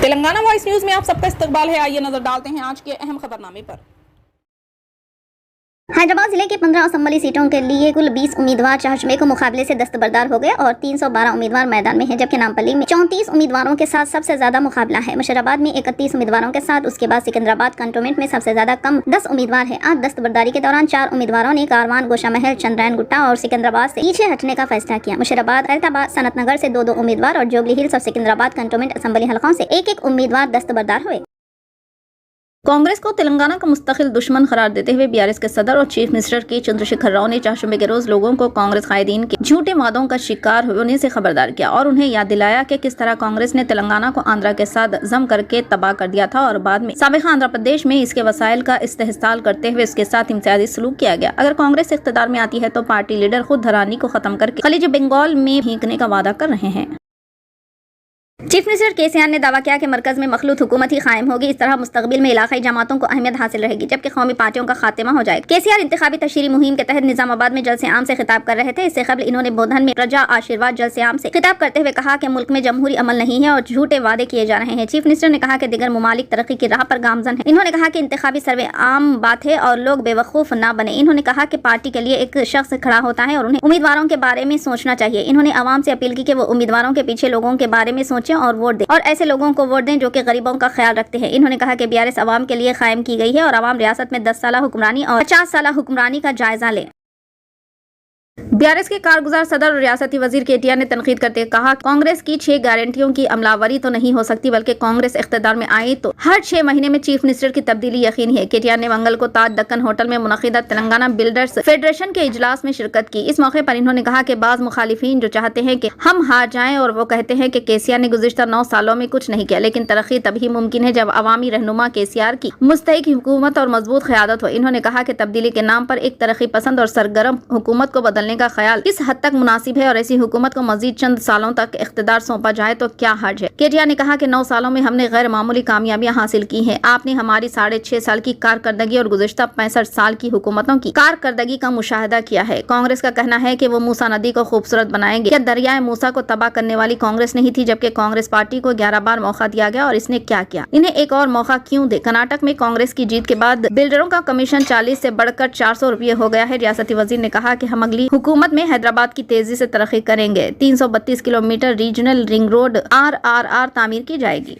Telangana voice news में आप सबका इस्तकबाल है। आइए नजर डालते हैं आज के अहम खबरनामे पर। हैदराबाद जिले के 15 असम्बली सीटों के लिए कुल 20 उम्मीदवार चाहशमे को मुकाबले से दस्तबरदार हो गए और 312 उम्मीदवार मैदान में हैं, जबकि नामपल्ली में 34 उम्मीदवारों के साथ सबसे ज्यादा मुकाबला है। मुशर्राबाद में 31 उम्मीदवारों के साथ, उसके बाद सिकंदराबाद कंटोनमेंट में सबसे ज्यादा कम 10 उम्मीदवार है। आज दस्तबरदारी के दौरान 4 उम्मीदवारों ने कारवान, गोशा महल, चंद्रायन गुट्टा और सिकंदराबाद से पीछे हटने का फैसला किया। मुशर्राबाद, हैदराबाद, सनत नगर से 2-2 उम्मीदवार और जोबली हिल्स और सिकंदराबाद कंटोनमेंट असम्बली हलकों से 1-1 उम्मीदवार दस्तबरदार हुए। कांग्रेस को तेलंगाना का मुस्तकिल दुश्मन करार देते हुए बीआरएस के सदर और चीफ मिनिस्टर के चंद्रशेखर राव ने चाशमे के रोज लोगों को कांग्रेस कायदीन के झूठे वादों का शिकार होने से खबरदार किया और उन्हें याद दिलाया कि किस तरह कांग्रेस ने तेलंगाना को आंध्रा के साथ जम करके तबाह कर दिया था और बाद में साबिका आंध्र प्रदेश में इसके वसाइल का इस्तेहसाल करते हुए इसके साथ इम्तियाजी सलूक किया गया। अगर कांग्रेस इख्तियार में आती है तो पार्टी लीडर खुद धरानी को खत्म करके खलीज बंगाल में फेंकने का वादा कर रहे हैं। चीफ मिनिस्टर केसीआर ने दावा किया कि मरकज में मखलूत हुकूमत ही कायम होगी। इस तरह मुस्तकबिल में इलाकाई जमातों को अहमियत हासिल रहेगी, जबकि कौमी पार्टियों का खात्मा हो जाएगा। केसीआर इंतखाबी तशरीह मुहिम के तहत निजामाबाद में जलसे आम से खिताब कर रहे थे। इससे कबल इन्होंने बोधन में प्रजा आशीर्वाद जलसे आम से खिताब करते हुए कहा कि मुल्क में जमहूरी अमल नहीं है और झूठे वादे किए जा रहे हैं। चीफ मिनिस्टर ने कहा कि दिगर ममालिक तरक्की की राह पर गामजन है। इन्होंने कहा कि इंतखाबी सर्वे आम बात है और लोग बेवकूफ न बने। इन्होंने कहा कि पार्टी के लिए एक शख्स खड़ा होता है और उन्हें उम्मीदवारों के बारे में सोचना चाहिए। इन्होंने आवाम से अपील की कि वो उम्मीदवारों के पीछे लोगों के बारे में सोचें और वोट दें और ऐसे लोगों को वोट दें जो कि गरीबों का ख्याल रखते हैं। इन्होंने कहा कि बीआरएस आवाम के लिए कायम की गई है और आवाम रियासत में 10 साल हुक्मरानी और 50 साल हुक्मरानी का जायजा लें। बीआरएस के कारगुजार सदर और रियासती वजीर केटीआर ने तनकीद करते कहा, कांग्रेस की 6 गारंटियों की अमलावरी तो नहीं हो सकती, बल्कि कांग्रेस इख्तियार में आई तो हर 6 महीने में चीफ मिनिस्टर की तब्दीली यकीनी है। केटीआर ने मंगल को ताज दक्कन होटल में मुनक़िदा तेलंगाना बिल्डर्स फेडरेशन के इजलास में शिरकत की। इस मौके पर इन्होंने कहा कि बाज़ मुखालिफिन जो चाहते हैं कि हम हार जाएं और वो कहते हैं कि केसीआर ने गुज़िश्ता 9 सालों में कुछ नहीं किया, लेकिन तरक्की तभी मुमकिन है जब अवामी रहनुमा केसीआर की मुस्तहिक हुकूमत और मजबूत क़यादत हो। इन्होंने कहा कि तब्दीली के नाम पर एक तरक्की पसंद और सरगर्म हुकूमत को बदलने का ख्याल इस हद तक मुनासिब है और ऐसी हुकूमत को मजीद चंद सालों तक इख्तियार सौंपा जाए तो क्या हर्ज है। केटीआर ने कहा कि 9 सालों में हमने गैर मामूली कामयाबियां हासिल की हैं। आपने हमारी 6.5 साल की कारकर्दगी और गुज़िश्ता 65 साल की हुकूमतों की कारकर्दगी का मुशाहिदा किया है। कांग्रेस का कहना है कि वो मूसा नदी को खूबसूरत बनाएंगे। क्या दरियाए मूसा को तबाह करने वाली कांग्रेस नहीं थी, जबकि कांग्रेस पार्टी को 11 बार मौका दिया गया और इसने क्या किया? इन्हें एक और मौका क्यों दे? कर्नाटक में कांग्रेस की जीत के बाद बिल्डरों का कमीशन 40 से बढ़कर 400 रुपये हो गया है। रियासती वजीर ने कहा कि हम अगली हुकूमत में हैदराबाद की तेजी से तरक्की करेंगे। 332 kilometre regional ring road RRR तामीर की जाएगी।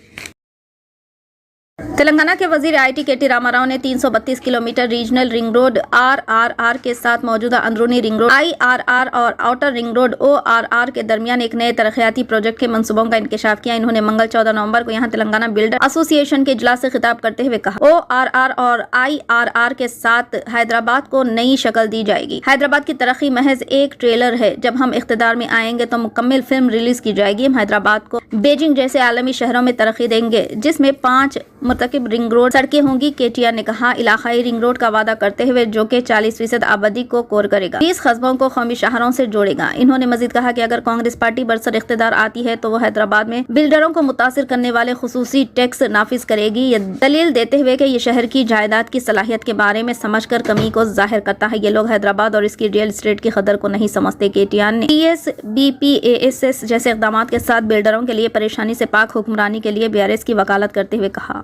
तेलंगाना के वजीर आईटी केटी रामाराव ने 332 kilometre regional ring road RRR के साथ मौजूदा अंदरूनी रिंग रोड IRR और आउटर रिंग रोड ORR के दरमियान एक नए तरक्याती प्रोजेक्ट के मंसूबों का इंकशाफ किया। इन्होंने मंगल 14 नवंबर को यहां तेलंगाना बिल्डर एसोसिएशन के इजलास से खिताब करते हुए कहा, ORR और IRR के साथ हैदराबाद को नई शक्ल दी जाएगी। हैदराबाद की तरक्की महज एक ट्रेलर है। जब हम इख्तियार में आएंगे तो मुकम्मल फिल्म रिलीज की जाएगी। हम हैदराबाद को बीजिंग जैसे आलमी शहरों में तरक्की देंगे, जिसमें 5 मुर्तकिब रिंग रोड सड़कें होंगी। केटीआर ने कहा, इलाकाई रिंग रोड का वादा करते हुए जो कि 40% आबादी को कोर करेगा, 30 कस्बों को कौमी शहरों से जोड़ेगा। इन्होंने मजीद कहा कि अगर कांग्रेस पार्टी बरसर इख्तियार आती है तो वो हैदराबाद में बिल्डरों को मुतासिर करने वाले खुसूसी टैक्स नाफिज करेगी। ये दलील देते हुए कि ये शहर की जायदाद की सलाहियत के बारे में समझकर कमी को जाहिर करता है। ये लोग हैदराबाद और इसकी रियल एस्टेट की कदर को नहीं समझते। केटीआर ने TSBPASS जैसे इकदाम के साथ बिल्डरों के लिए परेशानी से पाक हुक्मरानी के लिए बीआरएस की वकालत करते हुए कहा।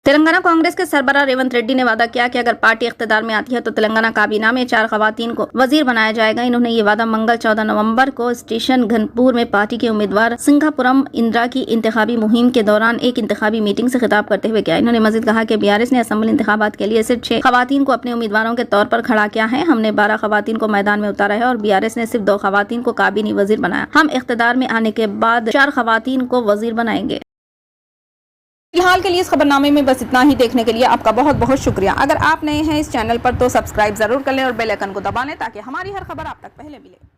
तेलंगाना कांग्रेस के सरबराह रेवंत रेड्डी ने वादा किया कि अगर पार्टी इख्तियार में आती है तो तेलंगाना काबीना में 4 खवातीन को वजीर बनाया जाएगा। इन्होंने ये वादा मंगल 14 नवंबर को स्टेशन घनपुर में पार्टी के उम्मीदवार सिंघापुरम इंदिरा की इंतखाबी मुहिम के दौरान एक इंतखाबी मीटिंग से खिताब करते हुए किया। इन्होंने मजीद कहा कि बीआरएस ने असम्बली इंतखाबात के लिए सिर्फ 6 खवातीन को अपने उम्मीदवारों के तौर पर खड़ा किया है। हमने 12 खवातीन को मैदान में उतारा है और बीआरएस ने सिर्फ 2 खवातीन को काबीनी वजीर बनाया। हम इख्तियार में आने के बाद 4 खवातीन को वजीर बनाएंगे। फिलहाल के लिए इस खबरनामे में बस इतना ही। देखने के लिए आपका बहुत बहुत शुक्रिया। अगर आप नए हैं इस चैनल पर तो सब्सक्राइब जरूर कर लें और बेल आइकन को दबा लें ताकि हमारी हर खबर आप तक पहले मिले।